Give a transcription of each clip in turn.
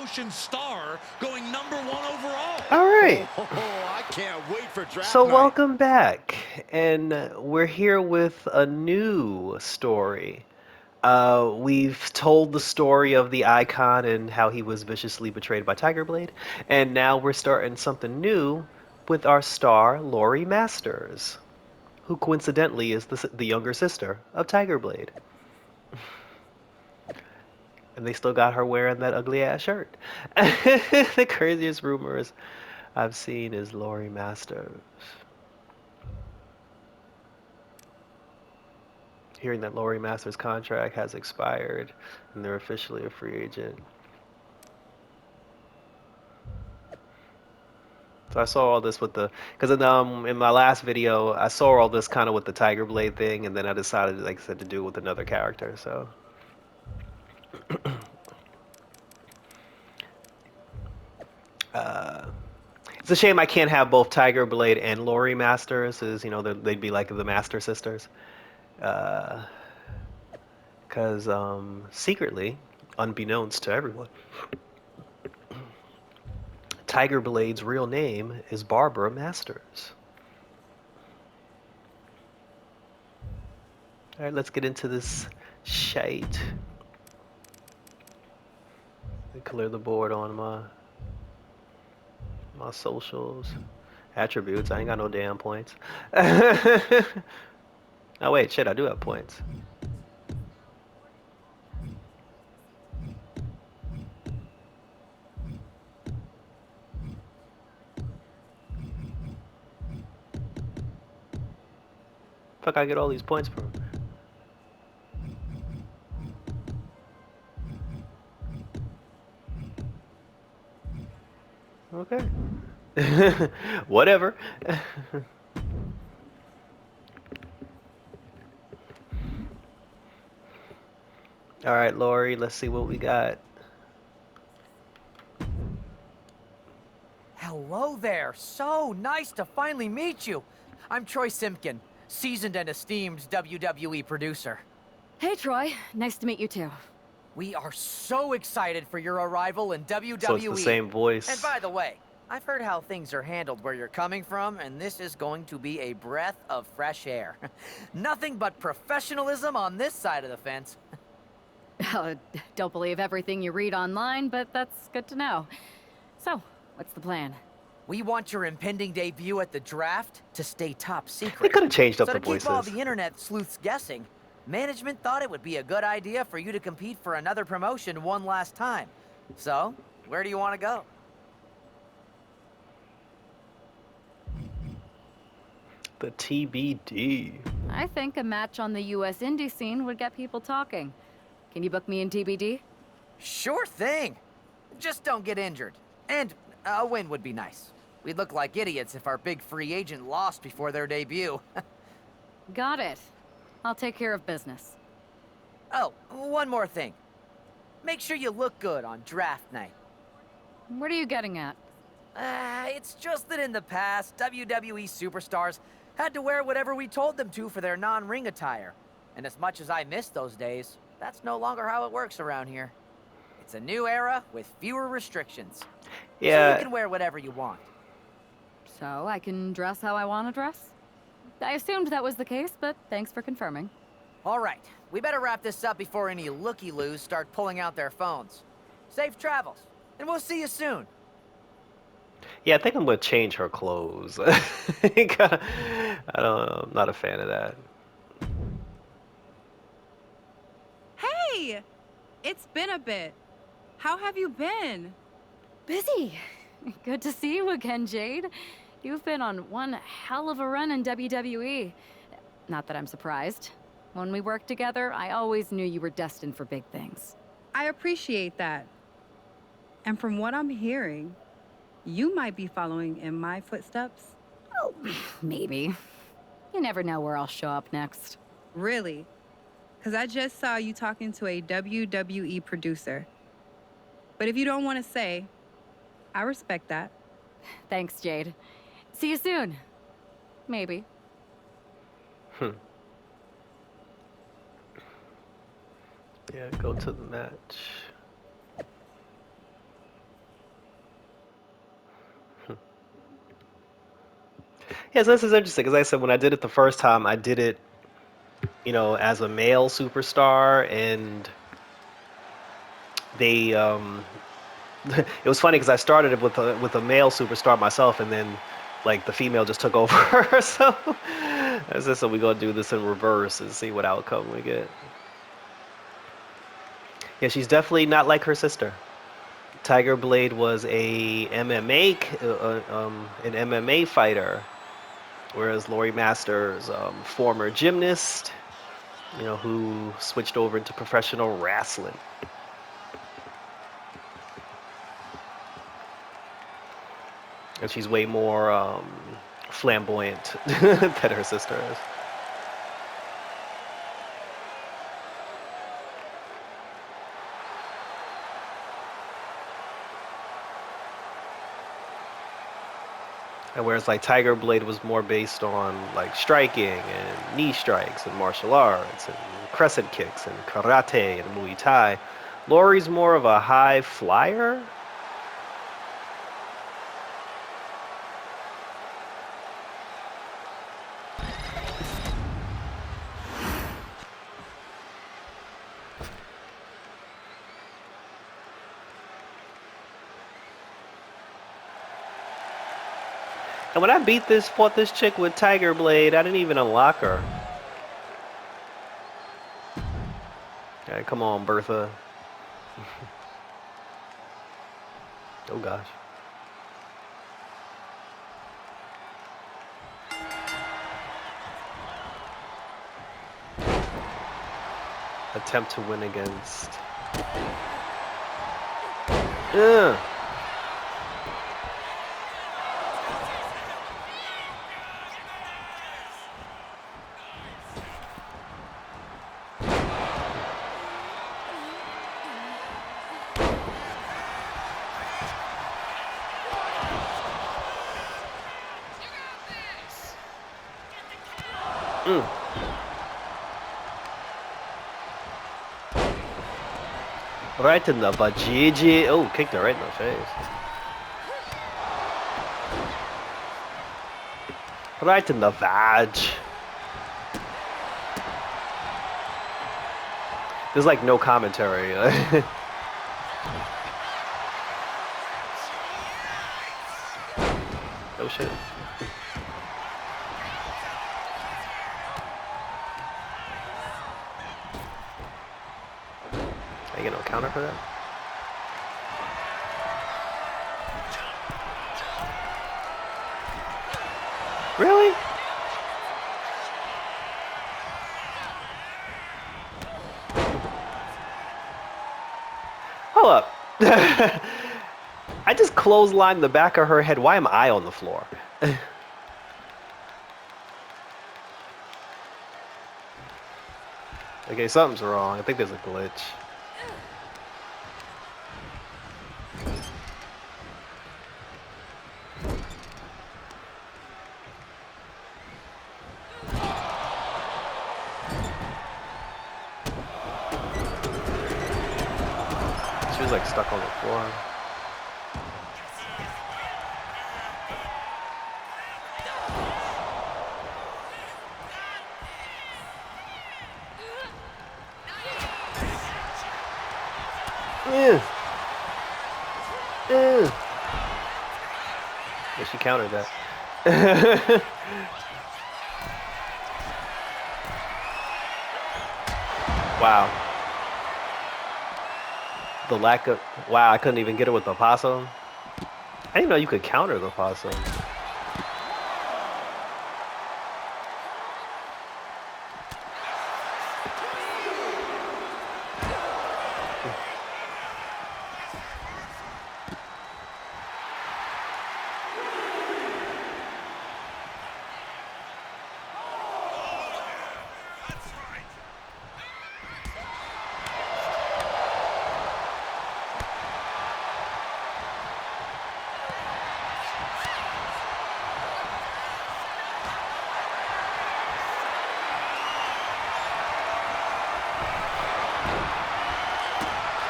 promotion star going #1 overall. All right. Oh, I can't wait for draft So night. welcome back, and we're here with a new story. We've told the story of the icon and how he was viciously betrayed by Tiger Blade, and now we're starting something new with our star, Laurie Masters, who coincidentally is the younger sister of Tiger Blade. And they still got her wearing that ugly ass shirt. The craziest rumors I've seen is Laurie Masters. Hearing that Laurie Masters' contract has expired and they're officially a free agent. So I saw all this with the, because in my last video I saw all this kind of with the Tiger Blade thing, and then I decided, like I said, to do it with another character. So uh, it's a shame I can't have both Tiger Blade and Laurie Masters, as they'd be like the Master Sisters. Because secretly, unbeknownst to everyone, Tiger Blade's real name is Barbara Masters. All right, let's get into this shite. Clear the board on my socials. Attributes, I ain't got no damn points. Oh wait, shit, I do have points. Fuck, I get all these points from. Okay. Whatever. All right, Lori, let's see what we got. Hello there. So nice to finally meet you. I'm Troy Simpkin, seasoned and esteemed WWE producer. Hey, Troy. Nice to meet you, too. We are so excited for your arrival in WWE. So it's the same voice. And by the way, I've heard how things are handled where you're coming from, and this is going to be a breath of fresh air. Nothing but professionalism on this side of the fence. Don't believe everything you read online, but that's good to know. So, what's the plan? We want your impending debut at the draft to stay top secret. They could have changed up so the to keep all voices. the internet sleuths guessing, management thought it would be a good idea for you to compete for another promotion one last time. So, where do you want to go? The TBD. I think a match on the US indie scene would get people talking. Can you book me in TBD? Sure thing. Just don't get injured. And a win would be nice. We'd look like idiots if our big free agent lost before their debut. Got it. I'll take care of business. Oh, one more thing. Make sure you look good on draft night. What are you getting at? It's just that in the past, WWE superstars had to wear whatever we told them to for their non-ring attire. And as much as I miss those days, that's no longer how it works around here. It's a new era with fewer restrictions. Yeah. So you can wear whatever you want. So, I can dress how I want to dress? I assumed that was the case, but thanks for confirming. All right, we better wrap this up before any looky-loos start pulling out their phones. Safe travels, and we'll see you soon. Yeah, I think I'm gonna change her clothes. I don't know. I'm not a fan of that. Hey! It's been a bit. How have you been? Busy. Good to see you again, Jade. You've been on one hell of a run in WWE. Not that I'm surprised. When we worked together, I always knew you were destined for big things. I appreciate that. And from what I'm hearing, you might be following in my footsteps. Oh, maybe. You never know where I'll show up next. Really? Because I just saw you talking to a WWE producer. But if you don't want to say, I respect that. Thanks, Jade. See you soon. Maybe. Yeah, go to the match. Yeah, so this is interesting because, like I said, when I did it the first time, I did it, as a male superstar, and they it was funny because I started it with a male superstar myself, and then like the female just took over. So I said, so we gonna do this in reverse and see what outcome we get. Yeah, she's definitely not like her sister. Tiger Blade was an MMA fighter, whereas Lori Masters, former gymnast, who switched over into professional wrestling. And she's way more flamboyant than her sister is. And whereas like Tiger Blade was more based on like striking and knee strikes and martial arts and crescent kicks and karate and Muay Thai, Lori's more of a high flyer. And when I fought this chick with Tiger Blade, I didn't even unlock her. Alright, come on, Bertha. Oh gosh. Attempt to win against. Ugh. Right in the vajayjay. Oh, kicked her right in the face. Right in the vag. There's like no commentary. Oh shit. I get no counter for that? Really? Hold up. I just clotheslined the back of her head. Why am I on the floor? Okay, something's wrong. I think there's a glitch. She was like stuck on the floor. Yeah, she countered that. Wow. The lack of... Wow, I couldn't even get her with the possum. I didn't know you could counter the possum.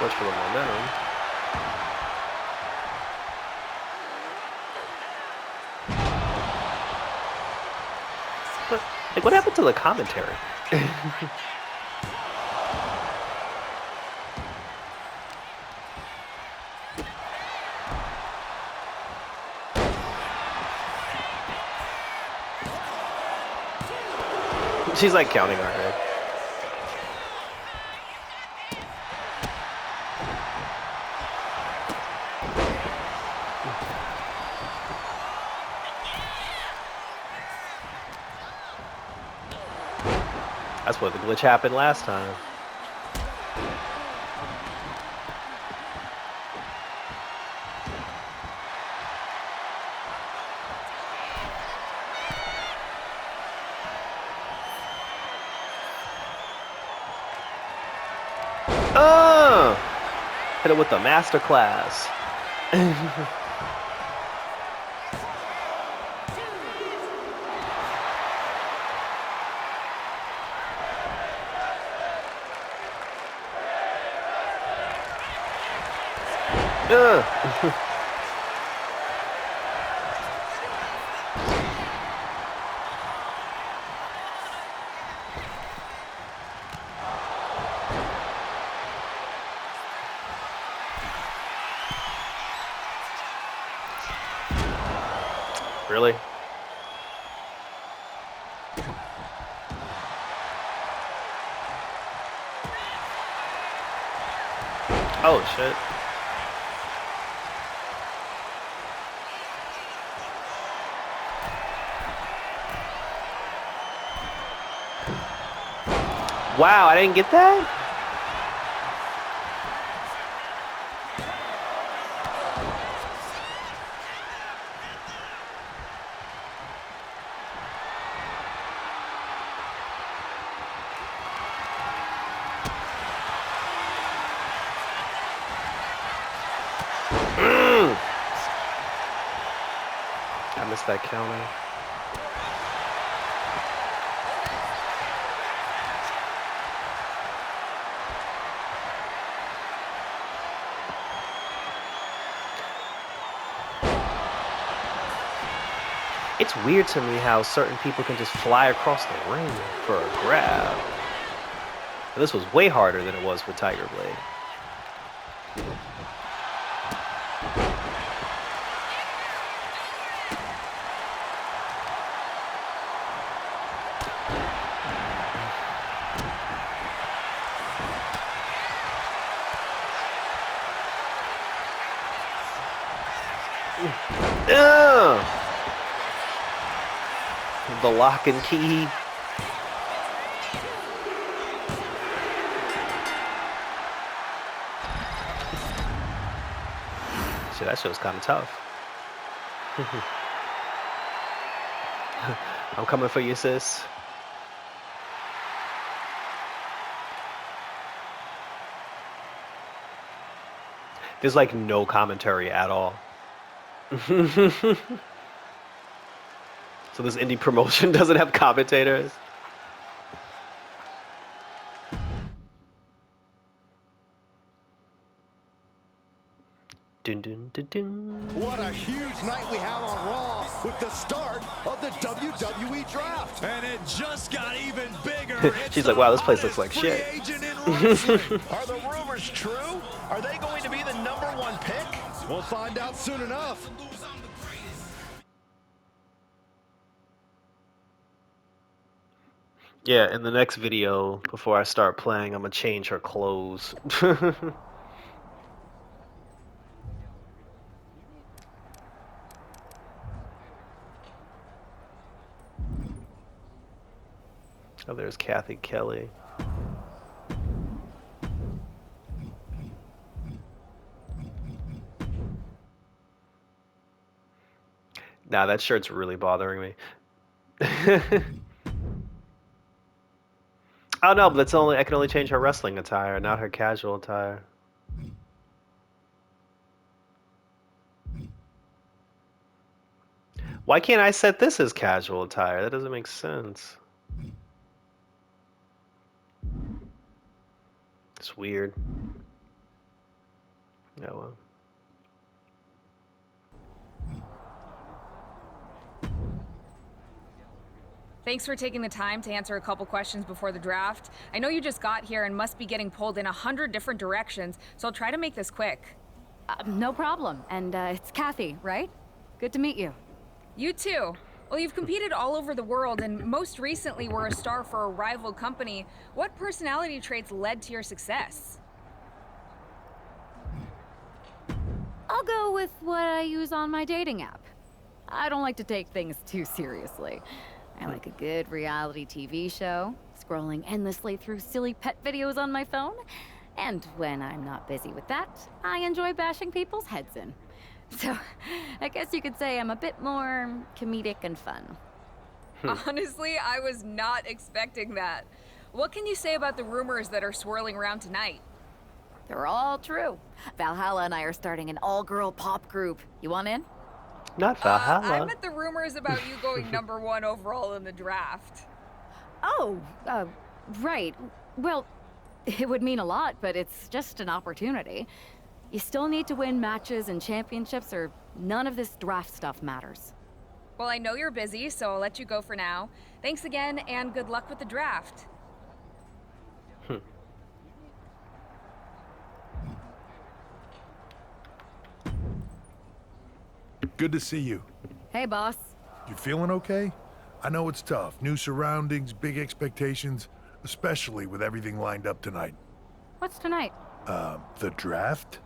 Much for the momentum. Like, what happened to the commentary? She's like counting our head. That's what the glitch happened last time. Oh! Hit it with the master class. Really? Oh shit. Wow, I didn't get that? I missed that counter. It's weird to me how certain people can just fly across the ring for a grab. And this was way harder than it was with Tiger Blade. The lock and key. Shit, that shit was kind of tough. I'm coming for you, sis. There's like no commentary at all. So this indie promotion doesn't have commentators. Dun, dun, dun, dun. What a huge night we have on Raw with the start of the WWE draft. And it just got even bigger. She's like, wow, this place looks like shit. Are the rumors true? Are they going to be the #1 pick? We'll find out soon enough. Yeah, in the next video, before I start playing, I'm gonna change her clothes. Oh, there's Kathy Kelly. Nah, that shirt's really bothering me. Oh no, but it's only I can only change her wrestling attire, not her casual attire. Why can't I set this as casual attire? That doesn't make sense. It's weird. Yeah, well. Thanks for taking the time to answer a couple questions before the draft. I know you just got here and must be getting pulled in 100 different directions, so I'll try to make this quick. No problem. And it's Kathy, right? Good to meet you. You too. Well, you've competed all over the world and most recently were a star for a rival company. What personality traits led to your success? I'll go with what I use on my dating app. I don't like to take things too seriously. I like a good reality TV show, scrolling endlessly through silly pet videos on my phone, and when I'm not busy with that, I enjoy bashing people's heads in. So, I guess you could say I'm a bit more comedic and fun. Honestly, I was not expecting that. What can you say about the rumors that are swirling around tonight? They're all true. Valhalla and I are starting an all-girl pop group. You want in? Not Valhalla. I meant the rumors about you going #1 overall in the draft. Oh, right. Well, it would mean a lot, but it's just an opportunity. You still need to win matches and championships, or none of this draft stuff matters. Well, I know you're busy, so I'll let you go for now. Thanks again, and good luck with the draft. Good to see you. Hey, boss. You feeling okay? I know it's tough. New surroundings, big expectations, especially with everything lined up tonight. What's tonight? The draft?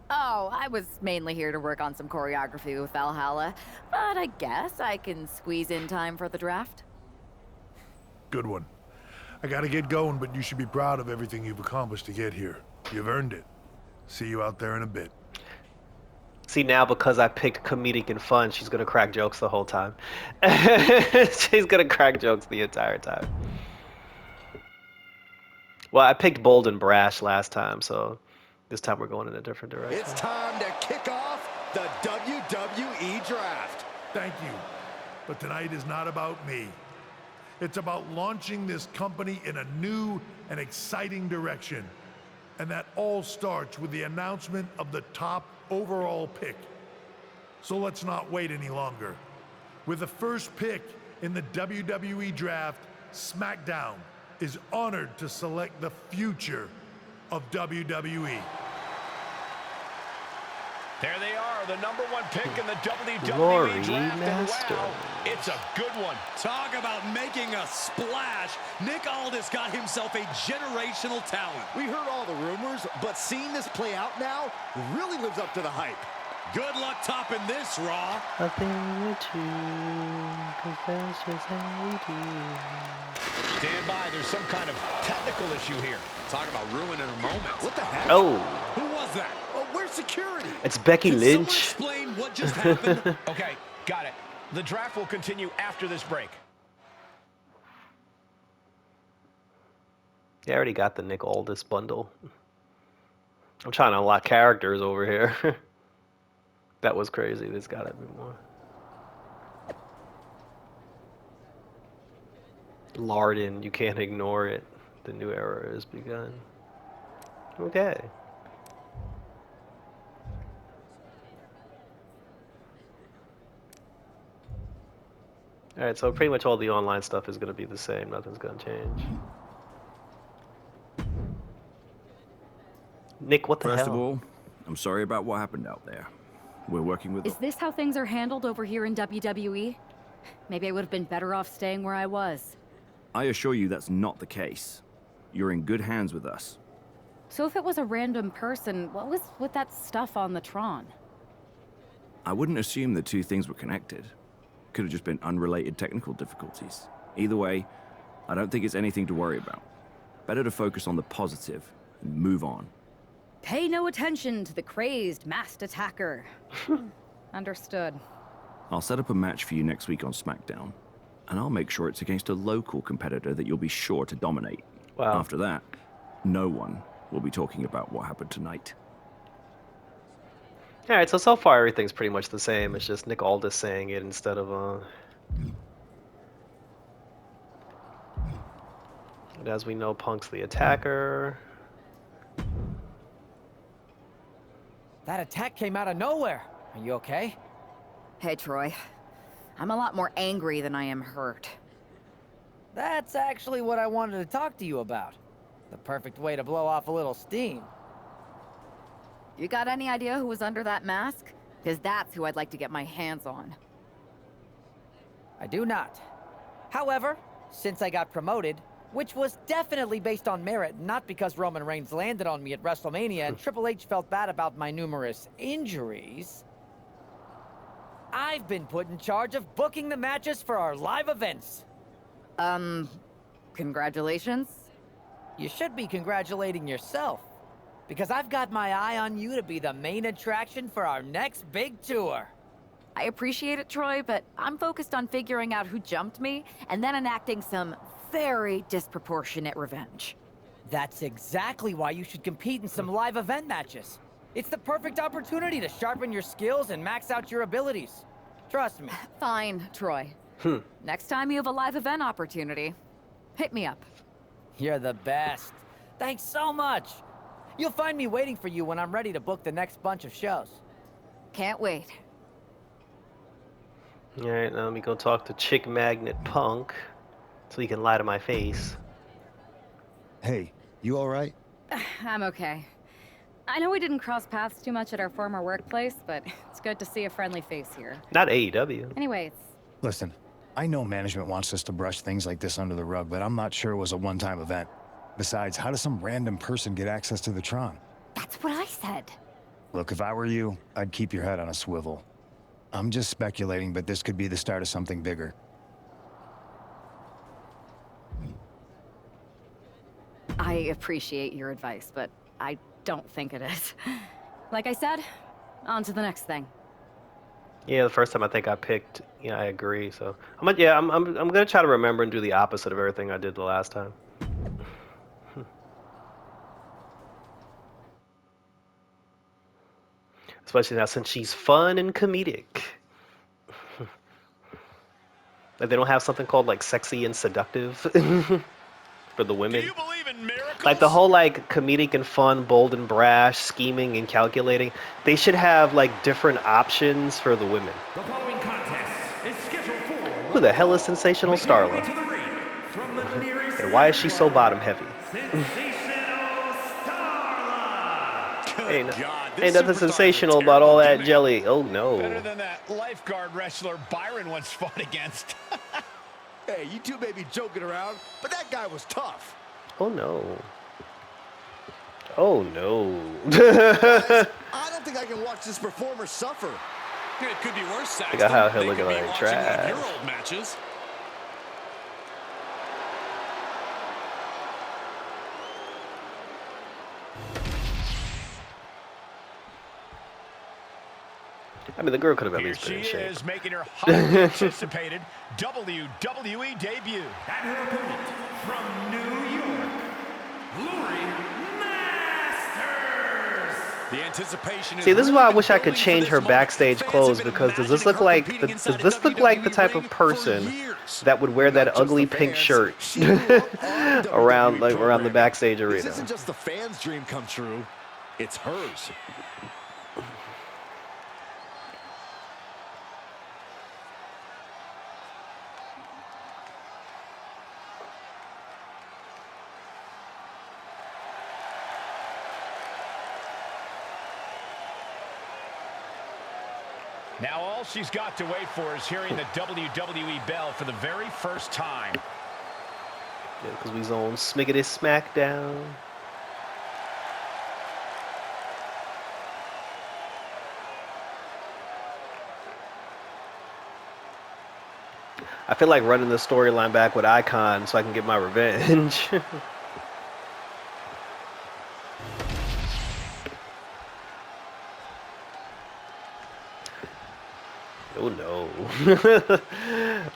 Oh, I was mainly here to work on some choreography with Valhalla, but I guess I can squeeze in time for the draft. Good one. I gotta get going, but you should be proud of everything you've accomplished to get here. You've earned it. See you out there in a bit. See, now because I picked comedic and fun, she's gonna crack jokes the whole time. She's gonna crack jokes the entire time. Well, I picked bold and brash last time, so this time we're going in a different direction. It's time to kick off the WWE Draft. Thank you. But tonight is not about me. It's about launching this company in a new and exciting direction. And that all starts with the announcement of the top overall pick. So let's not wait any longer. With the first pick in the WWE Draft, SmackDown is honored to select the future of WWE. There they are, the #1 pick in the WWE Glory Draft. Master. And wow, it's a good one. Talk about making a splash. Nick Aldis got himself a generational talent. We heard all the rumors, but seeing this play out now really lives up to the hype. Good luck topping this, Raw. A thing or two, 'cause that's just how we do. Stand by, there's some kind of technical issue here. Talk about ruining a moment. What the heck? Oh, Who was that? Oh, where's security? it's Becky Can Lynch. someone explain what just happened? Okay, got it. The draft will continue after this break. Yeah, I already got the Nick Aldis bundle. I'm trying to unlock characters over here. That was crazy. There's gotta be more. Larden, you can't ignore it. The new era has begun. Okay. Alright, so pretty much all the online stuff is gonna be the same. Nothing's gonna change. Nick, what the First hell? of all, I'm sorry about what happened out there. We're working with... Is this how things are handled over here in WWE? Maybe I would have been better off staying where I was. I assure you that's not the case. You're in good hands with us. So if it was a random person, what was with that stuff on the Tron? I wouldn't assume the two things were connected. Could have just been unrelated technical difficulties. Either way, I don't think it's anything to worry about. Better to focus on the positive and move on. Pay no attention to the crazed masked attacker. Understood. I'll set up a match for you next week on SmackDown, and I'll make sure it's against a local competitor that you'll be sure to dominate. Wow. After that, no one will be talking about what happened tonight. Alright, so far everything's pretty much the same. It's just Nick Aldis saying it instead of, And as we know, Punk's the attacker. That attack came out of nowhere. Are you okay? Hey, Troy. I'm a lot more angry than I am hurt. That's actually what I wanted to talk to you about. The perfect way to blow off a little steam. You got any idea who was under that mask? Because that's who I'd like to get my hands on. I do not. However, since I got promoted, which was definitely based on merit, not because Roman Reigns landed on me at WrestleMania and Triple H felt bad about my numerous injuries, I've been put in charge of booking the matches for our live events. Congratulations. You should be congratulating yourself, because I've got my eye on you to be the main attraction for our next big tour. I appreciate it, Troy, but I'm focused on figuring out who jumped me and then enacting some very disproportionate revenge. That's exactly why you should compete in some live event matches. It's the perfect opportunity to sharpen your skills and max out your abilities. Trust me. Fine, Troy. Next time you have a live event opportunity, hit me up. You're the best. Thanks so much. You'll find me waiting for you when I'm ready to book the next bunch of shows. Can't wait. Alright, now let me go talk to Chick Magnet Punk so he can lie to my face. Hey, you alright? I'm okay. I know we didn't cross paths too much at our former workplace, but it's good to see a friendly face here. Not AEW. Anyways. Listen, I know management wants us to brush things like this under the rug, but I'm not sure it was a one-time event. Besides, how does some random person get access to the Tron? That's what I said. Look, if I were you, I'd keep your head on a swivel. I'm just speculating, but this could be the start of something bigger. I appreciate your advice, but I don't think it is. Like I said, on to the next thing. Yeah, the first time I think I picked, yeah, I agree. So I'm gonna try to remember and do the opposite of everything I did the last time. Especially now since she's fun and comedic. Like they don't have something called like sexy and seductive for the women. Do you believe in miracles? Like the whole like comedic and fun, bold and brash, scheming and calculating. They should have like different options for the women. The following contest is scheduled for Who the hell is Sensational Starla? And why is she so bottom heavy? Ain't nothing sensational about all that jelly. Oh no. Better than that lifeguard wrestler Byron once fought against. Hey, you two may be joking around, but that guy was tough. Oh no. Oh no. I don't think I can watch this performer suffer. It could be worse, Saxton. Look at how he'll They look could be like watching one of trash. your old matches. I mean, the girl could have at Here least been in she shape. is making her highly anticipated WWE debut. And her opponent from New York, Lori Masters. The anticipation is See, this is why I wish I could building for change this her moment. backstage Fans clothes have been because does this imagining look her like competing does inside this a look like the WWE type of ring for person years. that would wear that Not just ugly the pink fans. shirt She grew up on around WWE around the programming. backstage This arena? isn't just the fans' dream come true. It's hers. Now all she's got to wait for is hearing the WWE bell for the very first time. Yeah, because we zone Smiggity Smackdown. I feel like running the storyline back with Icon so I can get my revenge. Oh no.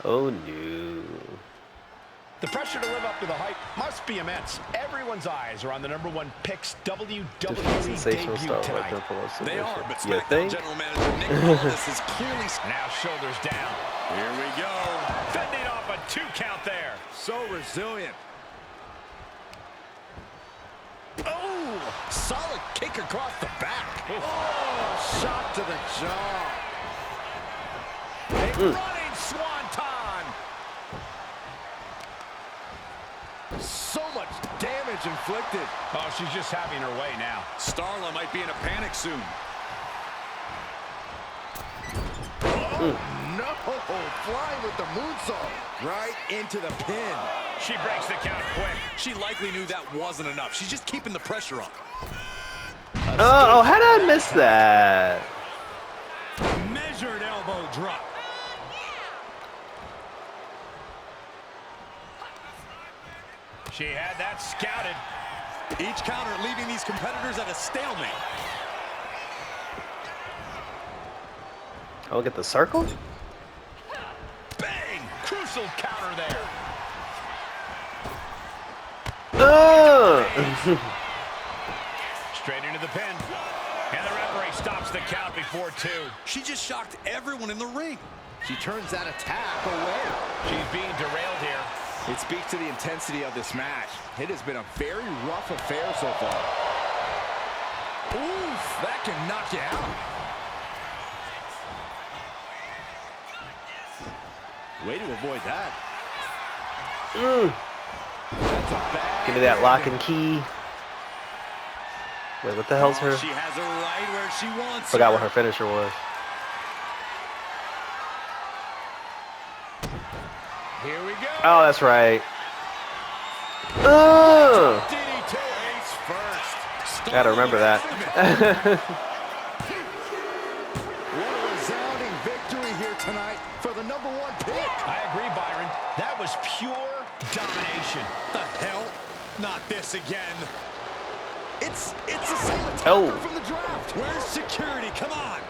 Oh no. The pressure to live up to the hype must be immense. Everyone's eyes are on the #1 pick's WWE Sensational debut Star tonight. right there for They are, but You SmackDown think? General Manager Nick Aldis is clearly... Now shoulders down. Here we go. Fending off a 2 count there. So resilient. Oh, Solid kick across the back. Oh, shot to the jaw. a running swanton. damage inflicted. Oh, she's just having her way now. Starla might be in a panic soon. Oh, no. Flying with the moonsault. Right into the pin. She breaks the count quick. She likely knew that wasn't enough. She's just keeping the pressure up. Oh, how did I miss that? Measured elbow drop. She had that scouted. Each counter leaving these competitors at a stalemate. Oh, look at the circle. Bang! Crucial counter there. Straight into the pin. And the referee stops the count before 2. She just shocked everyone in the ring. She turns that attack away. She's being derailed here. It speaks to the intensity of this match. It has been a very rough affair so far. Oof, that can knock you out. Way to avoid that. That's a bad. Give me that lock and key. Wait, what the hell's her? She has her right where she wants. Forgot what her finisher was. Here we go. Oh, that's right. DDT ace first. Gotta remember that. What a resounding victory here tonight for the #1 pick. I agree, Byron. That was pure domination. The hell? Not this again. It's the same attacker Oh. from the draft. Where's security? Come on.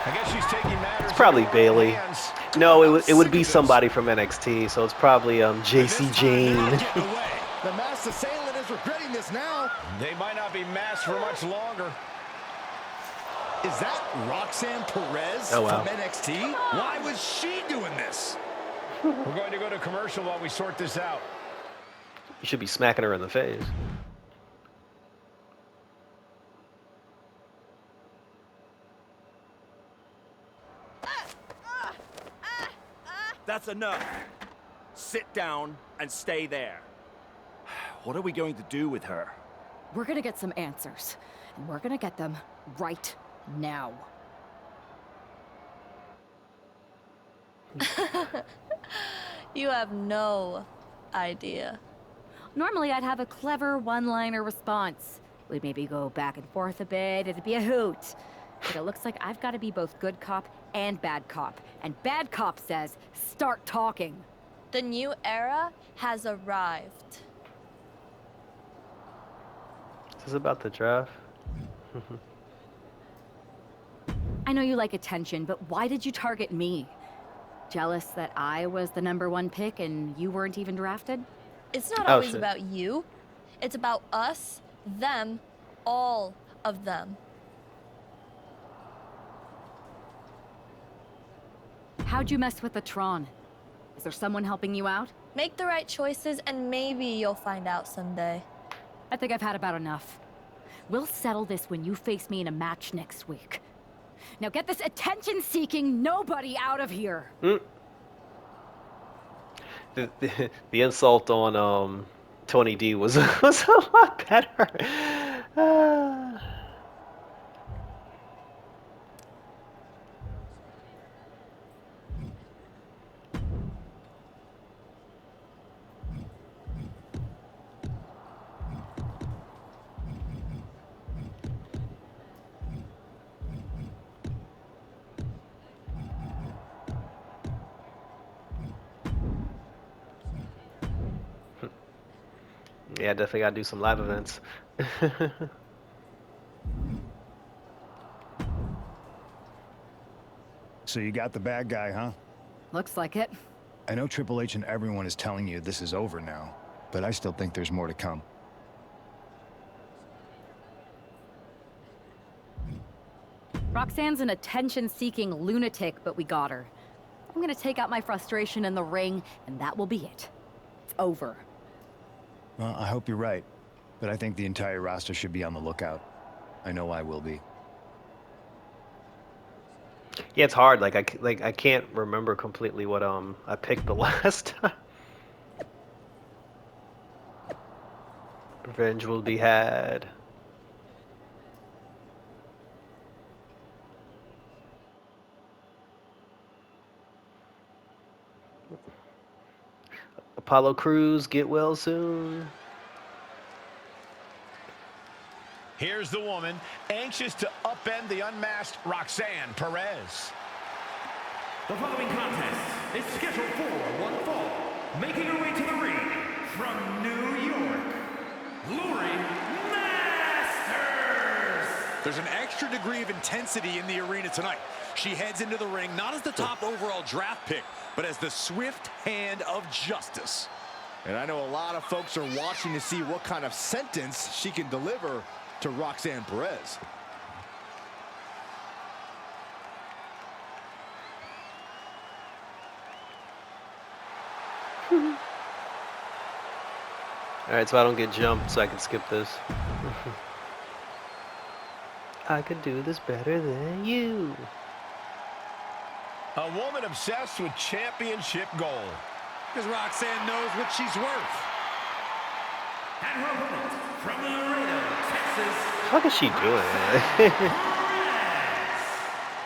I guess she's taking matters. It's probably in her own Bailey. hands. No, it would be somebody from NXT, so it's probably JC Jane. The masked assailant is regretting this now. They might not be masked for much longer. Is that Roxanne Perez Oh, wow. from NXT? Why was she doing this? We're going to go to commercial while we sort this out. You should be smacking her in the face. That's enough. Sit down and stay there. What are we going to do with her? We're gonna get some answers, and we're gonna get them right now. You have no idea. Normally, I'd have a clever one-liner response. We'd maybe go back and forth a bit, it'd be a hoot. But it looks like I've got to be both good cop and bad cop. And bad cop says, start talking. The new era has arrived. Is this about the draft? I know you like attention, but why did you target me? Jealous that I was the #1 pick and you weren't even drafted? It's not Oh, always shit. about you. It's about us, them, all of them. How'd you mess with the Tron? Is there someone helping you out? Make the right choices and maybe you'll find out someday. I think I've had about enough. We'll settle this when you face me in a match next week. Now get this attention-seeking nobody out of here! The insult on Tony D was was a lot better. Yeah, definitely gotta do some live events. So you got the bad guy, huh? Looks like it. I know Triple H and everyone is telling you this is over now, but I still think there's more to come. Roxanne's an attention-seeking lunatic, but we got her. I'm gonna take out my frustration in the ring, and that will be it. It's over. Well, I hope you're right, but I think the entire roster should be on the lookout. I know I will be. Yeah, it's hard. Like I can't remember completely what I picked the last time. Revenge will be had. Apollo Crews, get well soon. Here's the woman, anxious to upend the unmasked Roxanne Perez. The following contest is scheduled for one fall. Making her way to the ring from New York, Lori Masters. There's an extra degree of intensity in the arena tonight. She heads into the ring not as the top overall draft pick, but as the swift hand of justice. And I know a lot of folks are watching to see what kind of sentence she can deliver to Roxanne Perez. Alright, so I don't get jumped, so I can skip this. I could do this better than you. A woman obsessed with championship gold. Because Roxanne knows what she's worth. And her opponent from Laredo, Texas. What is she doing?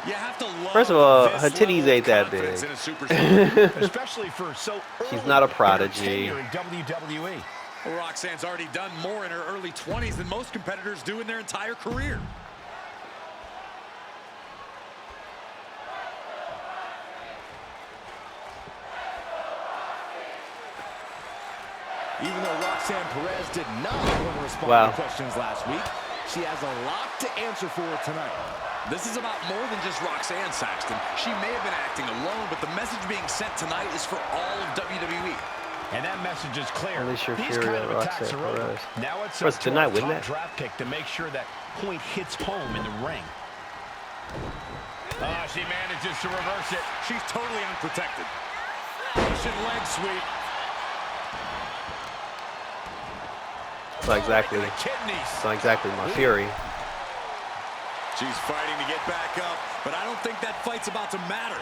You have to love First of all, this her titties level ain't of that confidence big. in a superstar. Especially for so early She's not a in her prodigy. tenure in WWE. Well, Roxanne's already done more in her early 20s than most competitors do in their entire career. Even though Roxanne Perez did not want to respond to questions last week, she has a lot to answer for tonight. This is about more than just Roxanne Saxton. She may have been acting alone, but the message being sent tonight is for all of WWE. And that message is clear. Alicia These Fury kind or of attacks Roxanne are over. Perez. Now it's First up to tonight, our wouldn't top it? draft pick to make sure that point hits home in the ring. She manages to reverse it. She's totally unprotected. Russian leg sweep. It's not exactly. It's not exactly my Fury. She's fighting to get back up, but I don't think that fight's about to matter.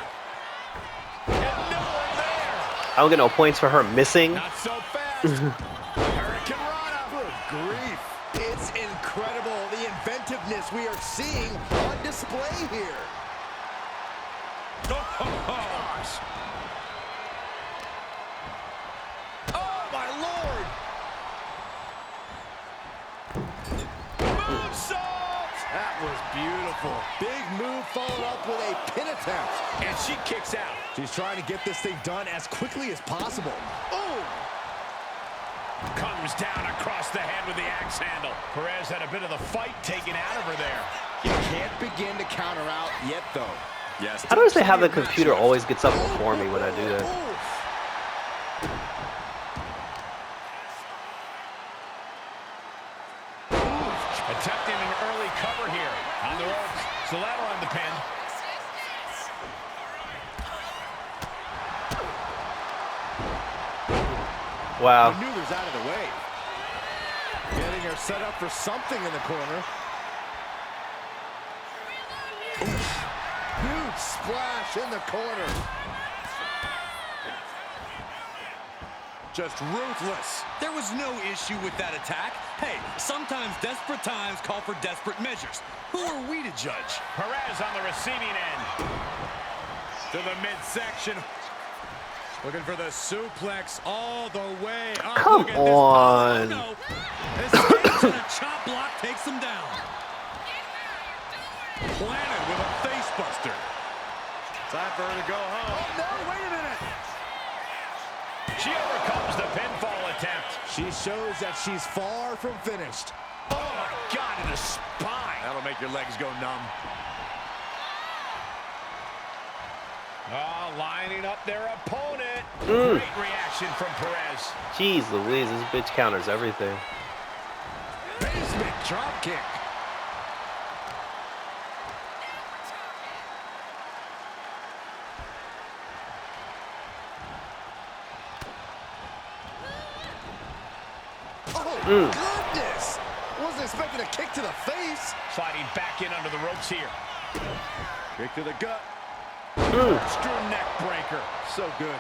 I don't get no points for her missing. Not so fast. Hurricane Rana. Good grief. It's incredible the inventiveness we are seeing on display here. Gosh. Oh, my Lord. Moonsault! That was beautiful. Big move followed up with a pin attempt. And she kicks out. She's trying to get this thing done as quickly as possible. Oh! Comes down across the head with the axe handle. Perez had a bit of the fight taken out of her there. You can't begin to counter out yet, though. Yes. How does it have the computer always gets up before me when I do that? Attempting an early cover here. On the ropes. Stiletto on the pin. Wow. Maneuvers out of the way. Getting her set up for something in the corner. Oof. Huge splash in the corner. Just ruthless. There was no issue with that attack. Hey, sometimes desperate times call for desperate measures. Who are we to judge? Perez on the receiving end. To the midsection. Looking for the suplex all the way up. Come on. Oh, no. Escapes and a chop block takes him down. Planted with a face buster. Time for her to go home. Oh, no, wait a minute. She overcomes the pinfall attempt. She shows that she's far from finished. Oh, my God, in the spine. That'll make your legs go numb. Oh, lining up their opponent. Great reaction from Perez. Jeez Louise, this bitch counters everything. Basement drop kick. Oh, goodness! Wasn't expecting a kick to the face. Sliding back in under the ropes here. Kick to the gut. Screw neck breaker. So good.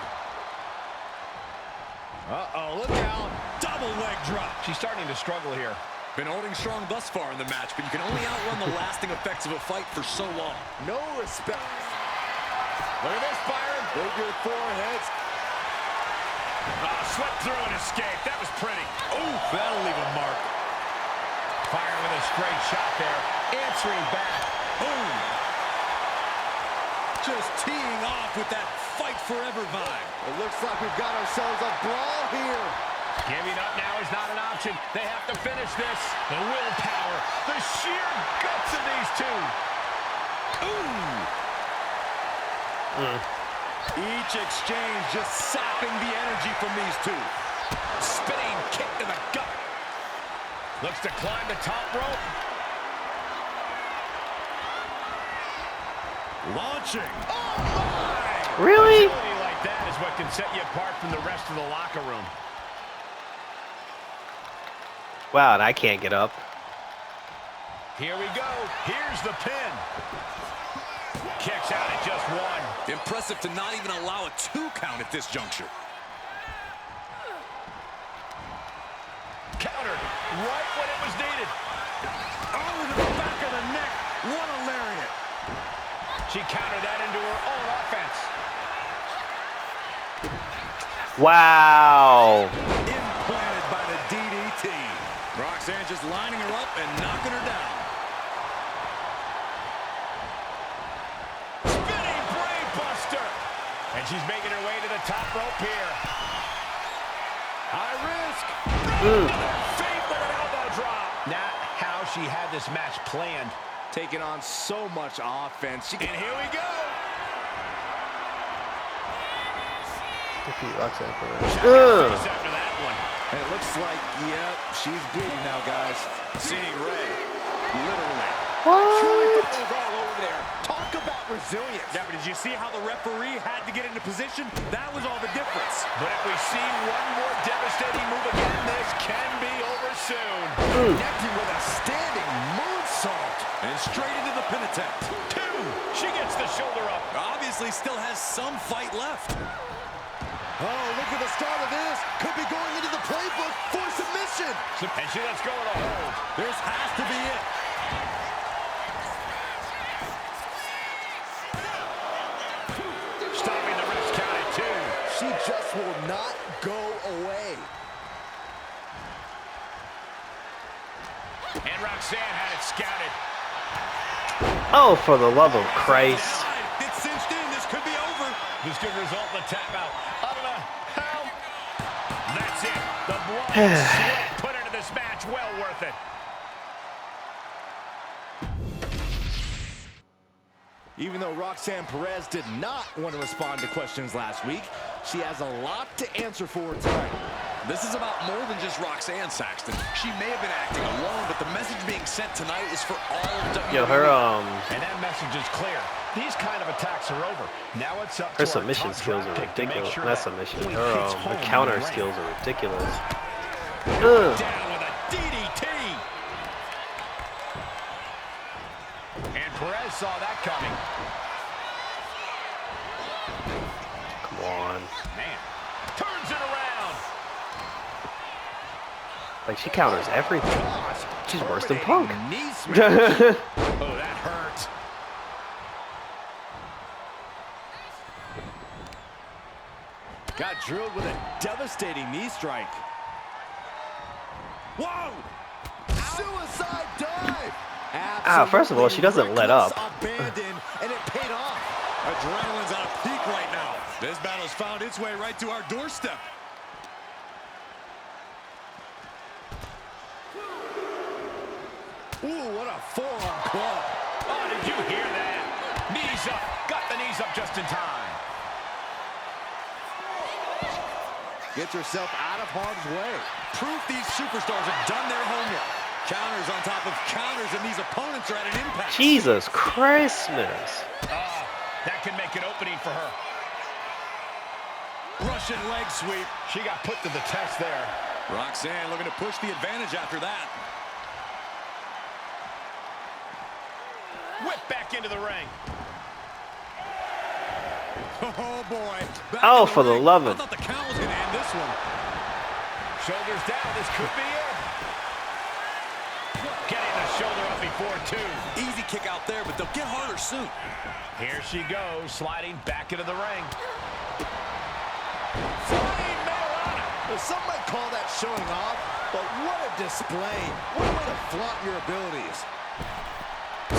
Uh-oh, look out. Double double leg drop. She's starting to struggle here. Been holding strong thus far in the match, but you can only outrun the lasting effects of a fight for so long. No respect. Look at this, Byron. Look your foreheads. Swept through and escaped. That was pretty. Ooh, that'll leave a mark. Firing with a straight shot there. Answering back. Boom. Just teeing off with that fight forever vibe. It looks like we've got ourselves a brawl here. Giving up now is not an option. They have to finish this. The willpower, the sheer guts of these two. Ooh. Each exchange just sapping the energy from these two. Spinning kick to the gut. Looks to climb the top rope. Launching. Oh my! Really? Agility like that is what can set you apart from the rest of the locker room. Wow, and I can't get up. Here we go. Here's the pin. Kicks out at just one. Impressive to not even allow a 2 count at this juncture. Countered right when it was needed. Oh, to the back of the neck. What a lariat. She countered that into her own offense. Wow. Implanted by the DDT. Roxanne just lining her up and knocking her down. Spinning brain buster. And she's making her way to the top rope here. High risk. Feet with an elbow drop. Not how she had this match planned. Taking on so much offense. And here we go. After that one. And it looks like, yep, she's bleeding now, guys. Seeing red. Literally. What? All over there. Talk about resilience. Yeah, but did you see how the referee had to get into position? That was all the difference. But if we see one more devastating move again, this can be over soon. Connecting with a standing moonsault. And straight into the pin attempt. 2. She gets the shoulder up. Obviously still has some fight left. Oh, look at the start of this. Could be going into the playbook for submission. And she lets go of the hold. This has to be it. Stopping the wrist count at 2. She just will not go away. And Roxanne had it scouted. Oh, for the love of Christ. It's cinched in. This could be over. This could result in a tap out. I don't know how. That's it. The blood and sweat put into this match. Well worth it. Even though Roxanne Perez did not want to respond to questions last week, she has a lot to answer for tonight. This is about more than just Roxanne, Saxton. She may have been acting alone, but the message being sent tonight is for all of WWE. Yo, her And that message is clear. These kind of attacks are over. Now it's up her to submission our top skills are draft pick to make ridiculous. sure Not that submission. point Her hits home counter in the ring. skills are ridiculous. Down with a DDT. And Perez saw that coming. Come on. Man, turns it around. Like, she counters everything. Gosh, She's worse than Punk. knee smash. Oh, that hurt. Got drilled with a devastating knee strike. Whoa! Suicide dive! First of all, she doesn't let up. Abandoned, and it paid off. Adrenaline's at a peak right now. This battle's found its way right to our doorstep. Ooh, what a forearm club. Oh, did you hear that? Knees up. Got the knees up just in time. Gets herself out of harm's way. Proof these superstars have done their homework. Counters on top of counters, and these opponents are at an impasse. Jesus Christmas. That can make an opening for her. Russian leg sweep. She got put to the test there. Roxanne looking to push the advantage after that. Whip back into the ring. Oh, boy. Back Oh, in the for the ring. love I of... thought the count was going to end this one. Shoulders down, this could be it. Getting the shoulder up before two. Easy kick out there, but they'll get harder soon. Here she goes, sliding back into the ring. Flying Mayorana. Some might call that showing off, but what a display. What a way to flaunt your abilities.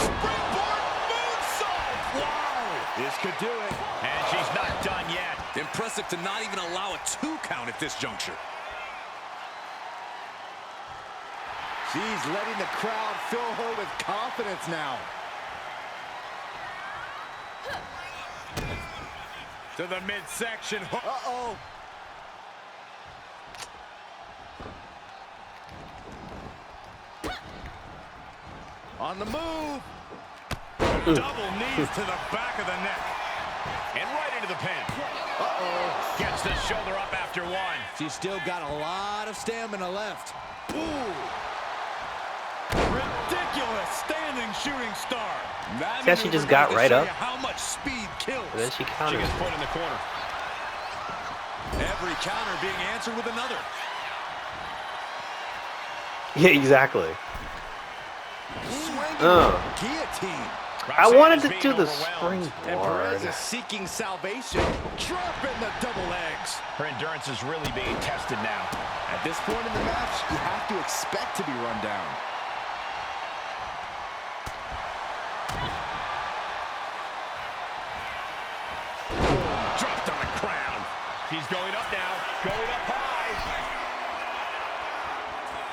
Springboard moonsault. Wow. This could do it. And she's not done yet. Impressive to not even allow a 2 count at this juncture. She's letting the crowd fill her with confidence now. To the midsection. Uh-oh. On the move. Double knees to the back of the neck. And right into the pin. Uh-oh. Gets the shoulder up after one. She's still got a lot of stamina left. Ooh. Ridiculous standing shooting star. Yeah, she just got right up. How much speed kills. And then she countered. She gets put in the corner. Every counter being answered with another. Yeah, exactly. Guillotine. I wanted to do the And Perez springboard. is seeking salvation. Dropping the double legs. Her endurance is really being tested now. At this point in the match, you have to expect to be run down. Dropped on the crown. He's going up now. Going up high.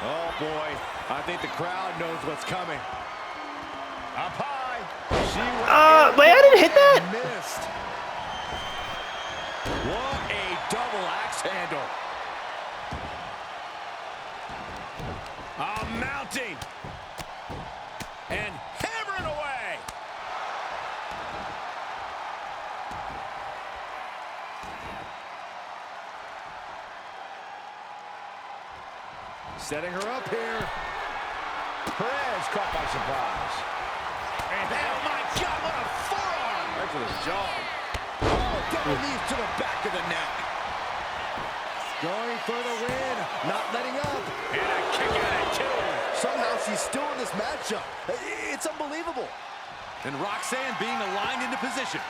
Oh, boy. I think the crowd knows what's coming. Up high. Wait, I didn't hit that? Missed. What a double axe handle. Mounting. And hammering away. Setting her up here. Perez caught by surprise. And oh my God, what a forearm! Right to the jaw. Oh, double knees to the back of the neck. Going for the win. Not letting up. And a kick out at two. Somehow she's still in this matchup. It's unbelievable. And Roxanne being aligned into position.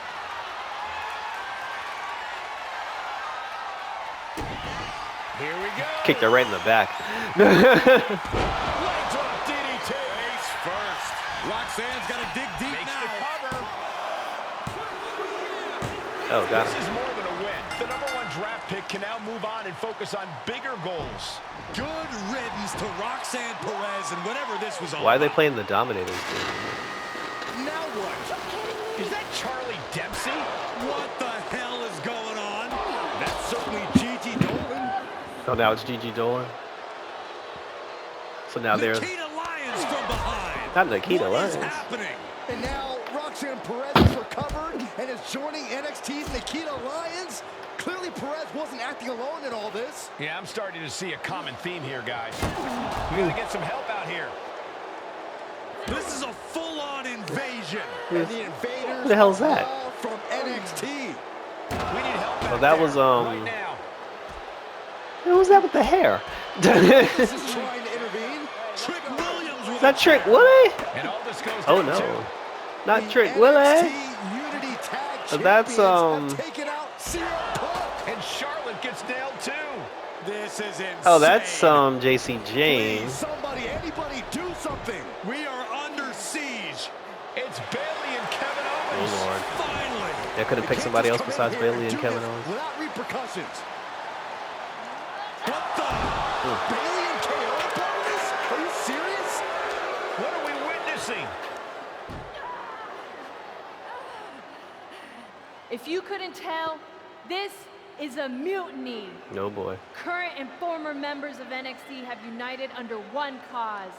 Here we go. Kicked her right in the back. Leg drop DDT. Face first. Roxanne's got to dig deep Makes now. the cover. Oh, got This it. is more than a win. The #1 draft pick can now move on and focus on bigger goals. Good riddance to Roxanne Perez and whatever this was all Why are they about. playing the Dominators game? Now what? Is that Charlie Dempsey? What the hell is going on? That's certainly Gigi Dolan. Oh, now it's Gigi Dolan. So now there's Nikita Lyons from behind. not Nikita What is Lyons. happening? And now Roxanne Perez is recovered and is joining NXT's Nikita Lyons. Clearly Perez wasn't acting alone in all this. Yeah, I'm starting to see a common theme here, guys. We gotta get some help out here. This is a full-on invasion. And the invaders Who the hell's that? are all from NXT. We need help Oh, out that there was right now. Who was that with the hair? This is trying to intervene. Trick Williams with Not Trick Willie? And all this goes Oh down no, to not The Trick Willie. NXT Unity Tag That's, Champions have taken out CM Punk. and Charlotte gets nailed too. This is insane. Oh, that's JC Please, James. somebody, anybody, do something. We are under siege. It's Bailey and Kevin Oh Owens. Lord, Finally. they could have picked somebody else besides Bailey and do Kevin this Owens. without repercussions. What the? Bailey and KO part of this? Are you serious? What are we witnessing? If you couldn't tell, this is a mutiny. No boy. Current and former members of NXT have united under one cause.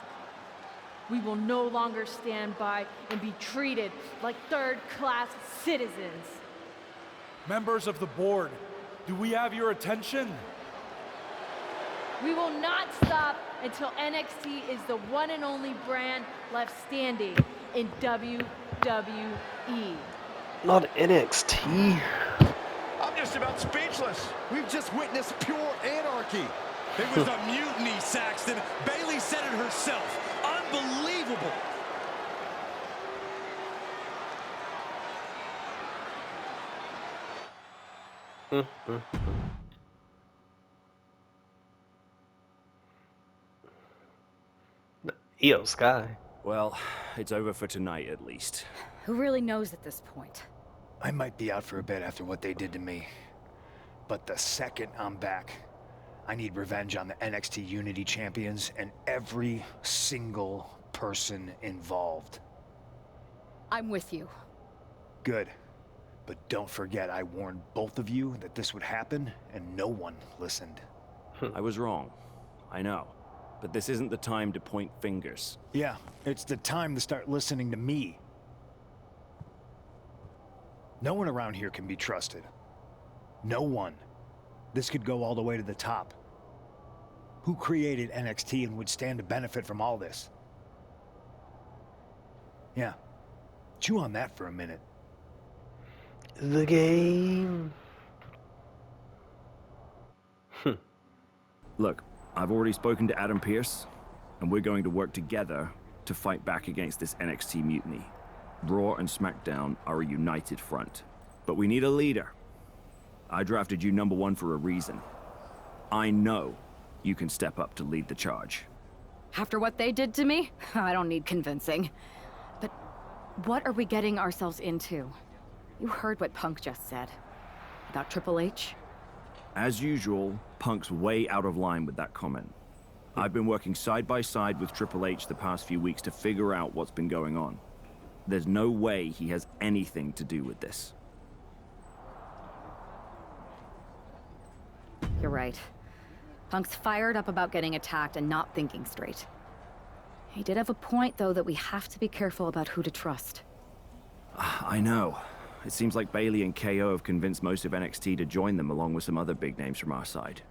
We will no longer stand by and be treated like third-class citizens. Members of the board, do we have your attention? We will not stop until NXT is the one and only brand left standing in WWE. Not NXT. I'm just about speechless. We've just witnessed pure anarchy. It was a mutiny, Saxton. Bayley said it herself. Unbelievable. Io Sky. Well, it's over for tonight at least. Who really knows at this point? I might be out for a bit after what they did to me. But the second I'm back, I need revenge on the NXT Unity Champions and every single person involved. I'm with you. Good. But don't forget, I warned both of you that this would happen, and no one listened. I was wrong. I know. But this isn't the time to point fingers. Yeah, it's the time to start listening to me. No one around here can be trusted. No one. This could go all the way to the top. Who created NXT and would stand to benefit from all this? Yeah. Chew on that for a minute. The game. Look, I've already spoken to Adam Pearce, and we're going to work together to fight back against this NXT mutiny. Raw and SmackDown are a united front. But we need a leader. I drafted you #1 for a reason. I know you can step up to lead the charge. After what they did to me, I don't need convincing. But what are we getting ourselves into? You heard what Punk just said. About Triple H? As usual, Punk's way out of line with that comment. I've been working side by side with Triple H the past few weeks to figure out what's been going on. There's no way he has anything to do with this. You're right. Punk's fired up about getting attacked and not thinking straight. He did have a point, though, that we have to be careful about who to trust. I know. It seems like Bayley and KO have convinced most of NXT to join them along with some other big names from our side.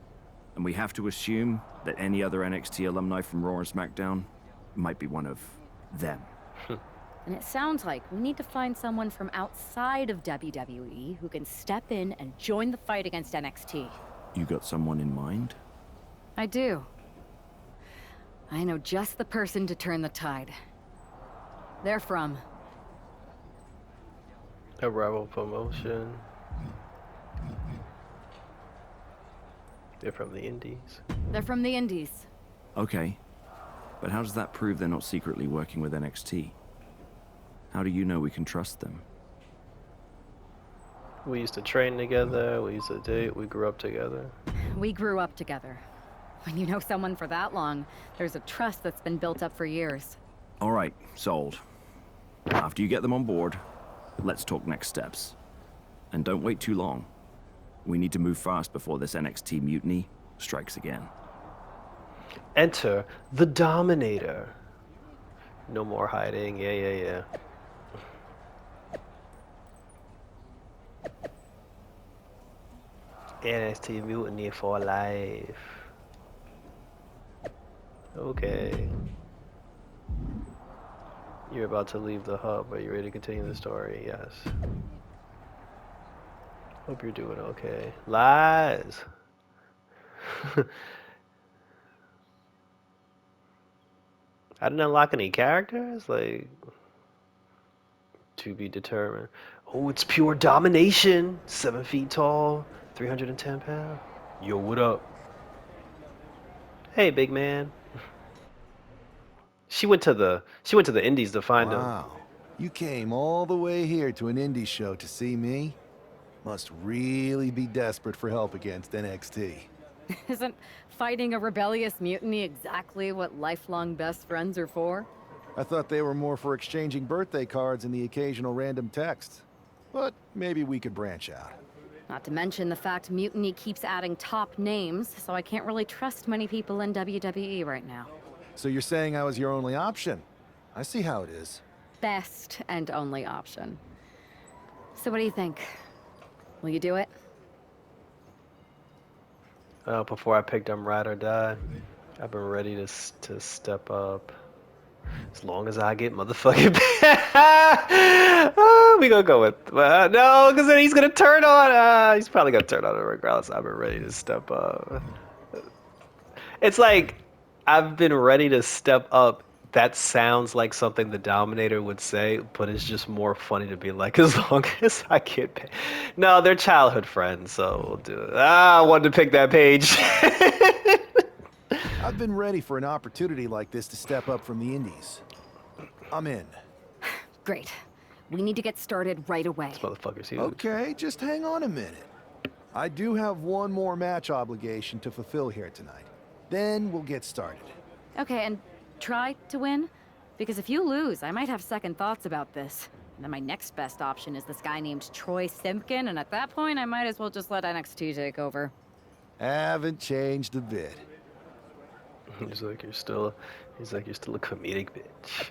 And we have to assume that any other NXT alumni from Raw and SmackDown might be one of them. And it sounds like we need to find someone from outside of WWE who can step in and join the fight against NXT. You got someone in mind? I do. I know just the person to turn the tide. They're from... A Rebel promotion. They're from the Indies. They're from the Indies. Okay. But how does that prove they're not secretly working with NXT? How do you know we can trust them? We used to train together, we used to date, we grew up together. We grew up together. When you know someone for that long, there's a trust that's been built up for years. All right, sold. After you get them on board, let's talk next steps. And don't wait too long. We need to move fast before this NXT mutiny strikes again. Enter the Dominator. No more hiding, yeah. NXT Mutiny for life. Okay. You're about to leave the hub. Are you ready to continue the story? Yes. Hope you're doing okay. Lies! I didn't unlock any characters? Like... To be determined. Oh, it's pure domination! 7 feet tall, 310 pounds. Yo, what up? Hey, big man. She went to the Indies to find him. Wow. You came all the way here to an indie show to see me? Must really be desperate for help against NXT. Isn't fighting a rebellious mutiny exactly what lifelong best friends are for? I thought they were more for exchanging birthday cards and the occasional random text. But maybe we could branch out. Not to mention the fact Mutiny keeps adding top names, so I can't really trust many people in WWE right now. So you're saying I was your only option? I see how it is. Best and only option. So what do you think? Will you do it? Before I picked them Ride or Die, I've been ready to step up. As long as I get motherfucking we gonna go with no, because then he's gonna turn on. He's probably gonna turn on it regardless. I've been ready to step up. It's like I've been ready to step up. That sounds like something the Dominator would say, but it's just more funny to be like, as long as I get paid. No, they're childhood friends, so we'll do it. I wanted to pick that page. I've been ready for an opportunity like this to step up from the indies. I'm in. Great. We need to get started right away. This motherfucker's huge. Okay, just hang on a minute. I do have one more match obligation to fulfill here tonight. Then we'll get started. Okay, and try to win? Because if you lose, I might have second thoughts about this. And then my next best option is this guy named Troy Simpkin, and at that point, I might as well just let NXT take over. Haven't changed a bit. He's like, you're still a comedic bitch.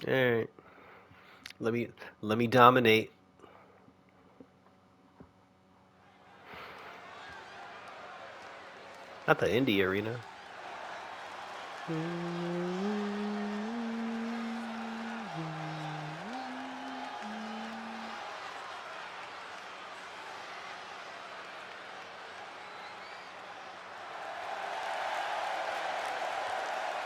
All right. Let me dominate. Not the indie arena.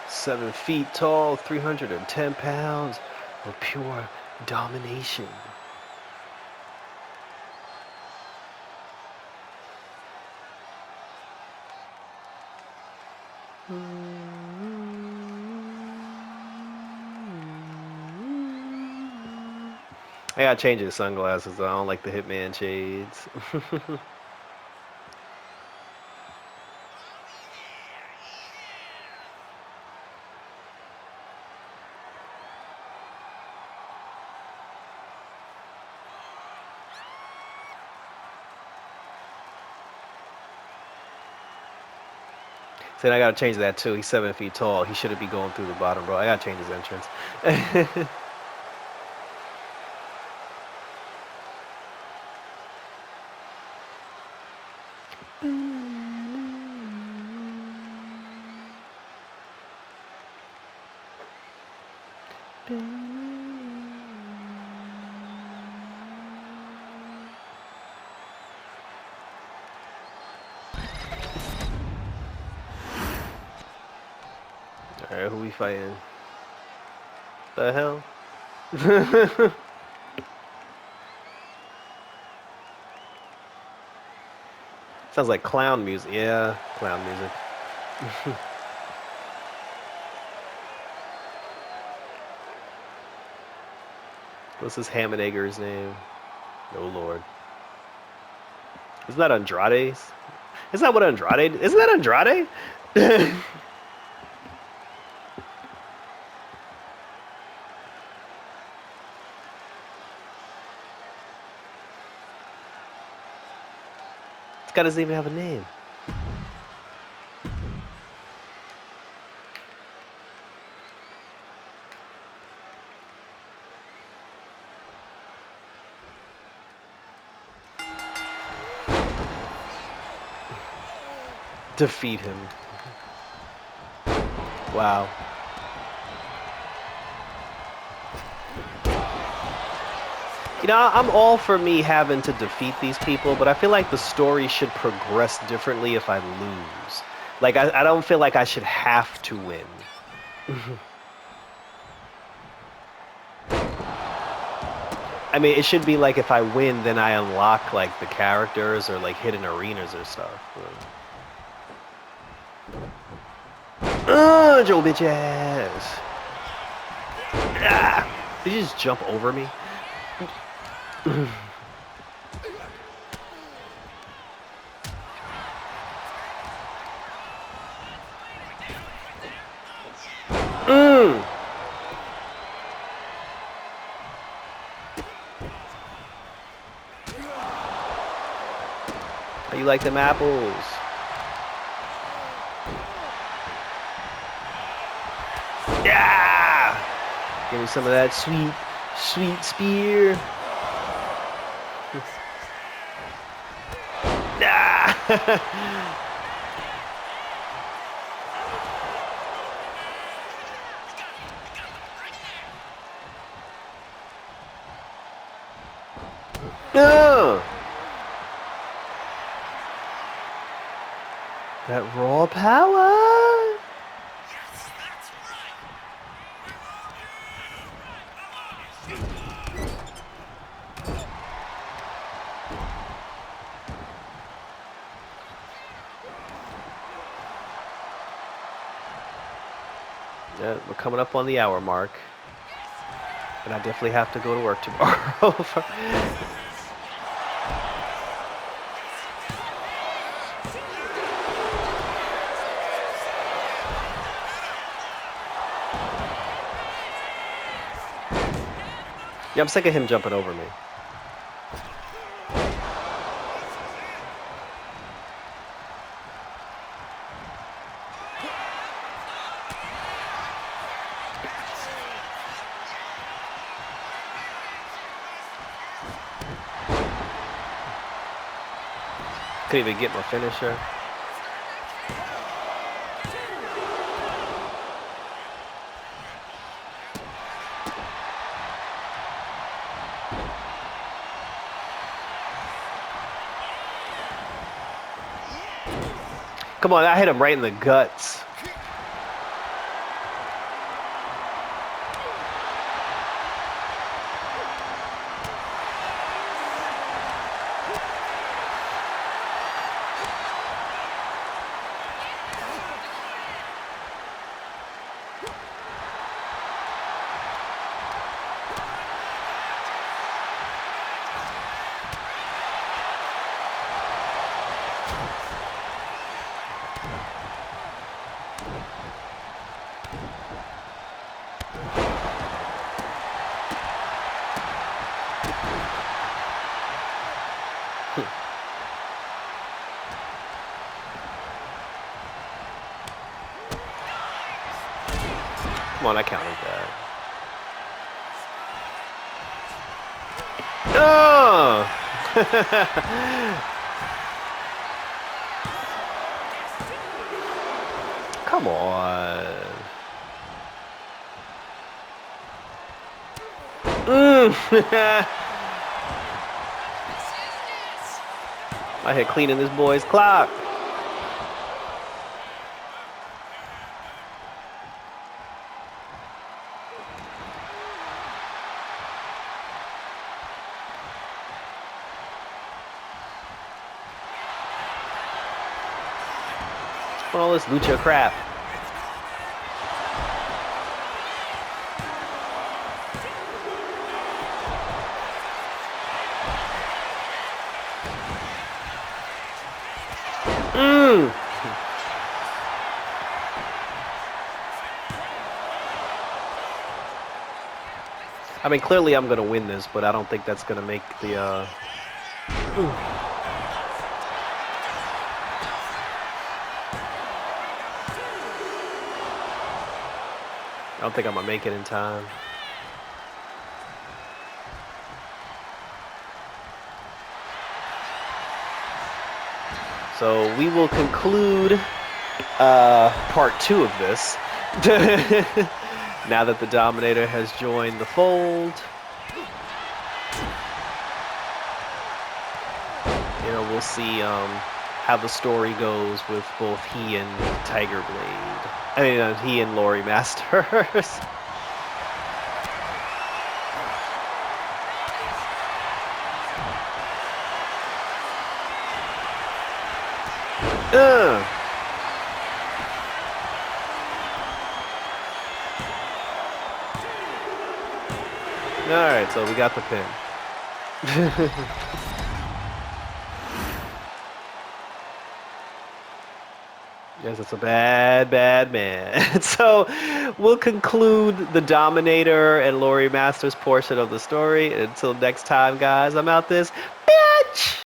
Seven feet tall, 310 pounds of pure domination. I gotta change his sunglasses. I don't like the Hitman shades. Then I gotta change that too. He's 7 feet tall. He shouldn't be going through the bottom, bro. I gotta change his entrance. Alright, who we fighting? The hell? Sounds like clown music. Yeah, clown music. What's this ham and egger's name? Oh lord. Isn't that Andrade's? Isn't that what Andrade? Isn't that Andrade? This guy doesn't even have a name. Defeat him. Wow. You know, I'm all for me having to defeat these people, but I feel like the story should progress differently if I lose. Like, I don't feel like I should have to win. I mean, it should be like if I win, then I unlock, like, the characters or, like, hidden arenas or stuff. Joe bitch ass. Ah, did you just jump over me? How you like them apples? Yeah! Give me some of that sweet spear. Nah! No! That raw power! Yeah, we're coming up on the hour mark. And I definitely have to go to work tomorrow. Yeah, I'm sick of him jumping over me. Couldn't even get my finisher. Come on, I hit him right in the guts. Come on, I counted that. Oh! Come on. I hit cleaning this boy's clock. All this lucha crap. I mean, clearly I'm going to win this, but I don't think that's going to make the... I don't think I'm going to make it in time. So we will conclude part 2 of this. Now that the Dominator has joined the fold. You know, we'll see how the story goes with both he and Tiger Blade. I mean, he and Laurie Masters. Alright, so we got the pin. Yes, it's a bad, bad man. So we'll conclude the Dominator and Laurie Masters portion of the story. Until next time, guys, I'm out this.